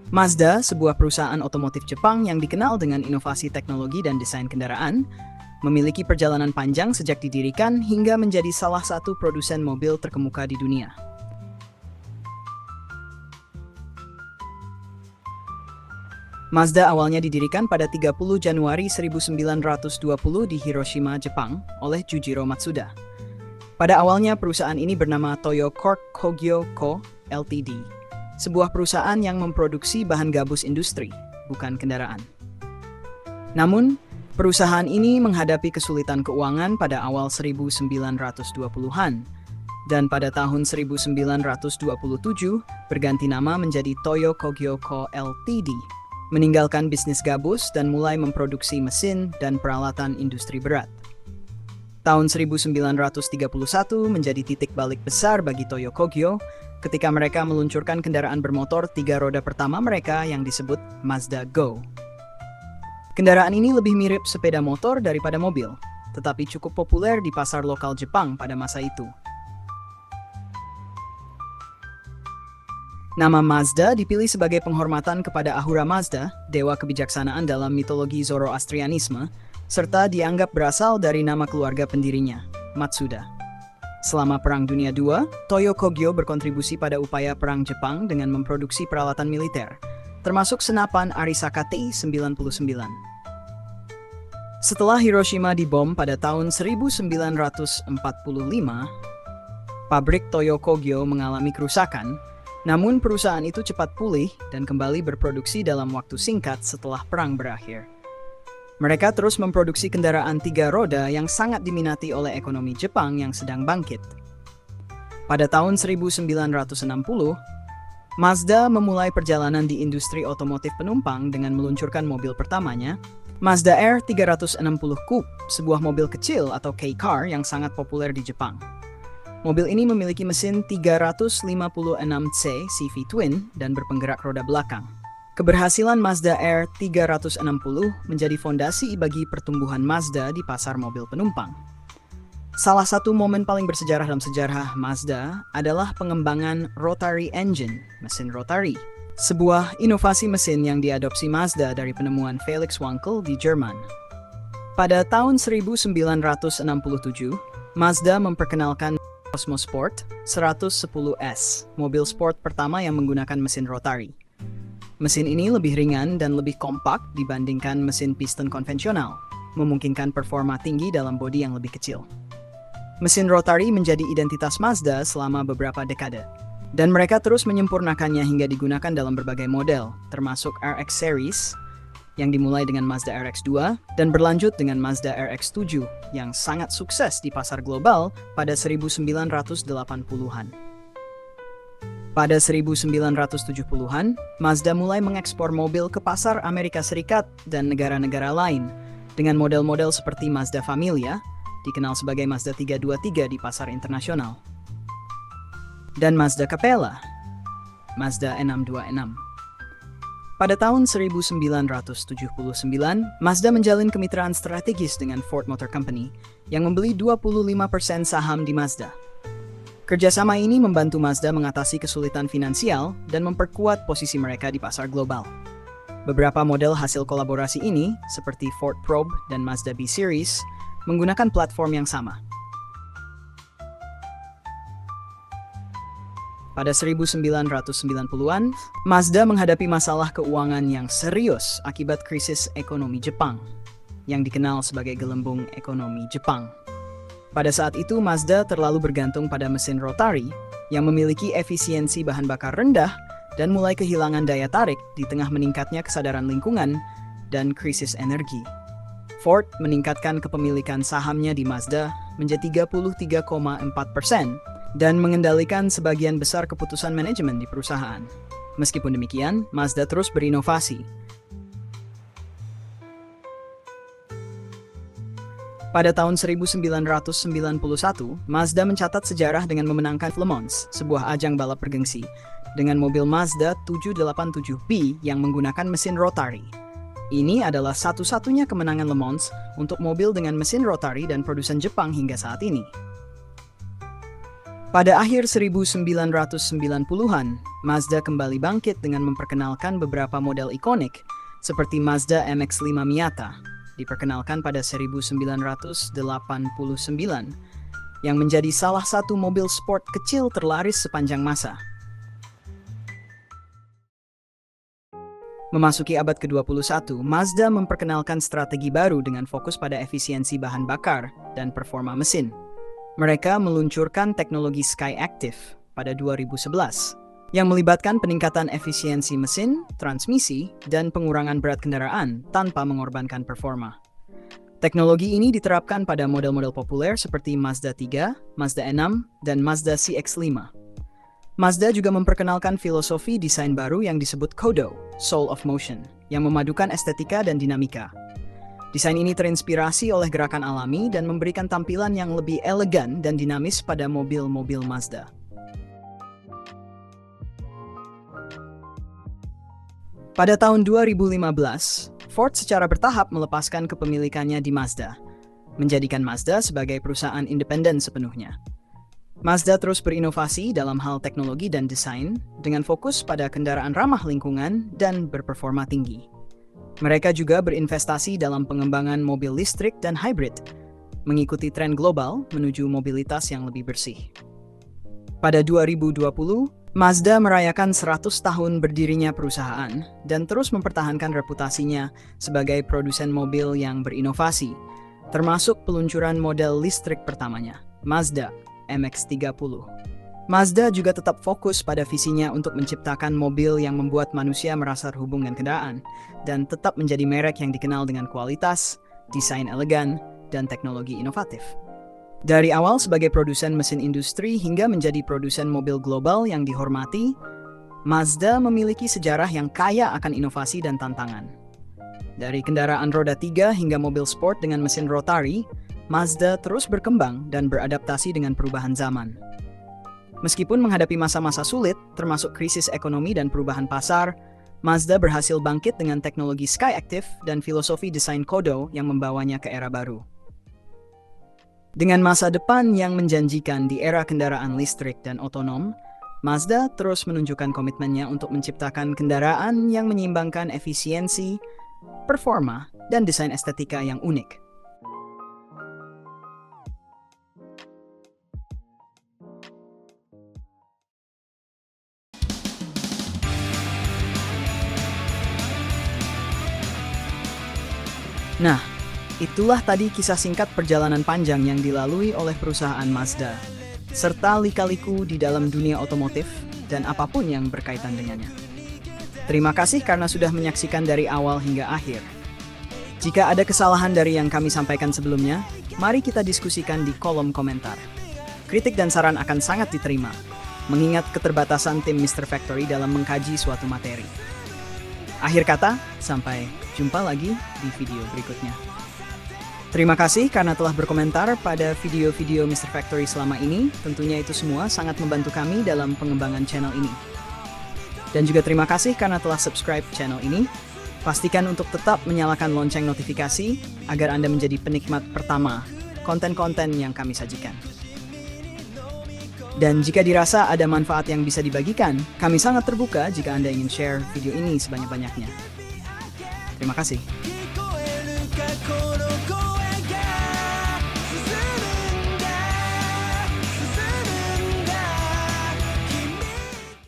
Mazda, sebuah perusahaan otomotif Jepang yang dikenal dengan inovasi teknologi dan desain kendaraan, memiliki perjalanan panjang sejak didirikan hingga menjadi salah satu produsen mobil terkemuka di dunia. Mazda awalnya didirikan pada 30 Januari 1920 di Hiroshima, Jepang, oleh Jujiro Matsuda. Pada awalnya perusahaan ini bernama Toyo Cork Kogyo Co. Ltd., sebuah perusahaan yang memproduksi bahan gabus industri, bukan kendaraan. Namun, perusahaan ini menghadapi kesulitan keuangan pada awal 1920-an, dan pada tahun 1927 berganti nama menjadi Toyo Kogyo Co. Ltd., meninggalkan bisnis gabus dan mulai memproduksi mesin dan peralatan industri berat. Tahun 1931 menjadi titik balik besar bagi Toyo Kogyo ketika mereka meluncurkan kendaraan bermotor 3 roda pertama mereka yang disebut Mazda Go. Kendaraan ini lebih mirip sepeda motor daripada mobil, tetapi cukup populer di pasar lokal Jepang pada masa itu. Nama Mazda dipilih sebagai penghormatan kepada Ahura Mazda, dewa kebijaksanaan dalam mitologi Zoroastrianisme, serta dianggap berasal dari nama keluarga pendirinya, Matsuda. Selama Perang Dunia II, Toyo Kogyo berkontribusi pada upaya perang Jepang dengan memproduksi peralatan militer, termasuk senapan Arisaka T-99. Setelah Hiroshima dibom pada tahun 1945, pabrik Toyo Kogyo mengalami kerusakan, namun perusahaan itu cepat pulih dan kembali berproduksi dalam waktu singkat setelah perang berakhir. Mereka terus memproduksi kendaraan 3 roda yang sangat diminati oleh ekonomi Jepang yang sedang bangkit. Pada tahun 1960, Mazda memulai perjalanan di industri otomotif penumpang dengan meluncurkan mobil pertamanya, Mazda R 360 Coupe, sebuah mobil kecil atau K-Car yang sangat populer di Jepang. Mobil ini memiliki mesin 356C CV Twin dan berpenggerak roda belakang. Keberhasilan Mazda R 360 menjadi fondasi bagi pertumbuhan Mazda di pasar mobil penumpang. Salah satu momen paling bersejarah dalam sejarah Mazda adalah pengembangan rotary engine, mesin rotary, sebuah inovasi mesin yang diadopsi Mazda dari penemuan Felix Wankel di Jerman. Pada tahun 1967, Mazda memperkenalkan Cosmosport 110S, mobil sport pertama yang menggunakan mesin rotary. Mesin ini lebih ringan dan lebih kompak dibandingkan mesin piston konvensional, memungkinkan performa tinggi dalam bodi yang lebih kecil. Mesin rotary menjadi identitas Mazda selama beberapa dekade, dan mereka terus menyempurnakannya hingga digunakan dalam berbagai model, termasuk RX Series, yang dimulai dengan Mazda RX-2 dan berlanjut dengan Mazda RX-7 yang sangat sukses di pasar global pada 1980-an. Pada 1970-an, Mazda mulai mengekspor mobil ke pasar Amerika Serikat dan negara-negara lain dengan model-model seperti Mazda Familia, dikenal sebagai Mazda 323 di pasar internasional, dan Mazda Capella, Mazda 626. Pada tahun 1979, Mazda menjalin kemitraan strategis dengan Ford Motor Company yang membeli 25% saham di Mazda. Kerjasama ini membantu Mazda mengatasi kesulitan finansial dan memperkuat posisi mereka di pasar global. Beberapa model hasil kolaborasi ini, seperti Ford Probe dan Mazda B-Series, menggunakan platform yang sama. Pada 1990-an, Mazda menghadapi masalah keuangan yang serius akibat krisis ekonomi Jepang, yang dikenal sebagai gelembung ekonomi Jepang. Pada saat itu, Mazda terlalu bergantung pada mesin rotary yang memiliki efisiensi bahan bakar rendah dan mulai kehilangan daya tarik di tengah meningkatnya kesadaran lingkungan dan krisis energi. Ford meningkatkan kepemilikan sahamnya di Mazda menjadi 33,4%, dan mengendalikan sebagian besar keputusan manajemen di perusahaan. Meskipun demikian, Mazda terus berinovasi. Pada tahun 1991, Mazda mencatat sejarah dengan memenangkan Le Mans, sebuah ajang balap bergengsi, dengan mobil Mazda 787B yang menggunakan mesin rotary. Ini adalah satu-satunya kemenangan Le Mans untuk mobil dengan mesin rotary dan produsen Jepang hingga saat ini. Pada akhir 1990-an, Mazda kembali bangkit dengan memperkenalkan beberapa model ikonik seperti Mazda MX-5 Miata, diperkenalkan pada 1989, yang menjadi salah satu mobil sport kecil terlaris sepanjang masa. Memasuki abad ke-21, Mazda memperkenalkan strategi baru dengan fokus pada efisiensi bahan bakar dan performa mesin. Mereka meluncurkan teknologi Skyactiv pada 2011, yang melibatkan peningkatan efisiensi mesin, transmisi, dan pengurangan berat kendaraan tanpa mengorbankan performa. Teknologi ini diterapkan pada model-model populer seperti Mazda 3, Mazda 6, dan Mazda CX-5. Mazda juga memperkenalkan filosofi desain baru yang disebut Kodo, Soul of Motion, yang memadukan estetika dan dinamika. Desain ini terinspirasi oleh gerakan alami dan memberikan tampilan yang lebih elegan dan dinamis pada mobil-mobil Mazda. Pada tahun 2015, Ford secara bertahap melepaskan kepemilikannya di Mazda, menjadikan Mazda sebagai perusahaan independen sepenuhnya. Mazda terus berinovasi dalam hal teknologi dan desain dengan fokus pada kendaraan ramah lingkungan dan berperforma tinggi. Mereka juga berinvestasi dalam pengembangan mobil listrik dan hybrid, mengikuti tren global menuju mobilitas yang lebih bersih. Pada 2020, Mazda merayakan 100 tahun berdirinya perusahaan dan terus mempertahankan reputasinya sebagai produsen mobil yang berinovasi, termasuk peluncuran model listrik pertamanya, Mazda MX-30. Mazda juga tetap fokus pada visinya untuk menciptakan mobil yang membuat manusia merasa terhubung dengan kendaraan dan tetap menjadi merek yang dikenal dengan kualitas, desain elegan, dan teknologi inovatif. Dari awal sebagai produsen mesin industri hingga menjadi produsen mobil global yang dihormati, Mazda memiliki sejarah yang kaya akan inovasi dan tantangan. Dari kendaraan roda 3 hingga mobil sport dengan mesin rotari, Mazda terus berkembang dan beradaptasi dengan perubahan zaman. Meskipun menghadapi masa-masa sulit, termasuk krisis ekonomi dan perubahan pasar, Mazda berhasil bangkit dengan teknologi Skyactiv dan filosofi desain Kodo yang membawanya ke era baru. Dengan masa depan yang menjanjikan di era kendaraan listrik dan otonom, Mazda terus menunjukkan komitmennya untuk menciptakan kendaraan yang menyeimbangkan efisiensi, performa, dan desain estetika yang unik. Nah, itulah tadi kisah singkat perjalanan panjang yang dilalui oleh perusahaan Mazda, serta lika-liku di dalam dunia otomotif dan apapun yang berkaitan dengannya. Terima kasih karena sudah menyaksikan dari awal hingga akhir. Jika ada kesalahan dari yang kami sampaikan sebelumnya, mari kita diskusikan di kolom komentar. Kritik dan saran akan sangat diterima, mengingat keterbatasan tim Mr. Factory dalam mengkaji suatu materi. Akhir kata, sampai jumpa lagi di video berikutnya. Terima kasih karena telah berkomentar pada video-video Mr. Factory selama ini. Tentunya itu semua sangat membantu kami dalam pengembangan channel ini. Dan juga terima kasih karena telah subscribe channel ini. Pastikan untuk tetap menyalakan lonceng notifikasi agar Anda menjadi penikmat pertama konten-konten yang kami sajikan. Dan jika dirasa ada manfaat yang bisa dibagikan, kami sangat terbuka jika Anda ingin share video ini sebanyak-banyaknya. Terima kasih.